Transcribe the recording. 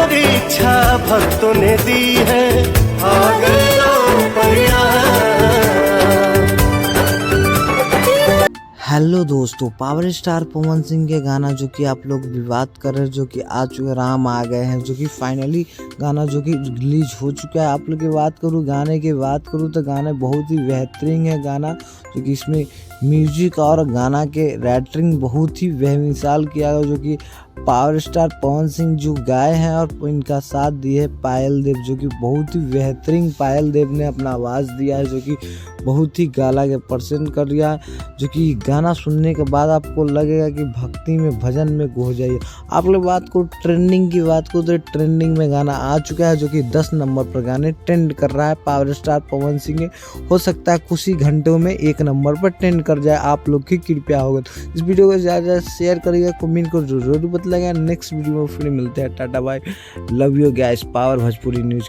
हमारी इच्छा भक्तों ने दी है, आ गए राम परिया। हेलो दोस्तों, पावर स्टार पवन सिंह के गाना जो कि आप लोग भी बात कर रहे हैं, जो कि आ चुके राम आ गए हैं, जो कि फाइनली गाना जो कि रिलीज हो चुका है। आप लोग की बात करूँ, गाने की बात करूँ तो गाने बहुत ही बेहतरीन है गाना, जो कि इसमें म्यूजिक और गाना के राइटिंग बहुत ही बेमिसाल किया गया, जो कि पावर स्टार पवन सिंह जो गाए हैं और इनका साथ दिए है पायल देव, जो कि बहुत ही बेहतरीन पायल देव ने अपना आवाज़ दिया है, जो कि बहुत ही गाला के परसेंट कर दिया है, जो कि गाना सुनने के बाद आपको लगेगा कि भक्ति में भजन में खो जाइए। आप लोग बात को ट्रेंडिंग की बात को तो ट्रेंडिंग में गाना आ चुका है, जो कि 10 नंबर पर गाने ट्रेंड कर रहा है पावर स्टार पवन सिंह। हो सकता है कुछ ही घंटों में 1 नंबर पर ट्रेंड कर जाए, आप लोग की कृपया होगा। तो इस वीडियो को ज़्यादा शेयर करिएगा, कमेंट को जरूर बताइएगा। नेक्स्ट वीडियो में फिर मिलते हैं, tata bye, love you guys. Power Bhojpuri news.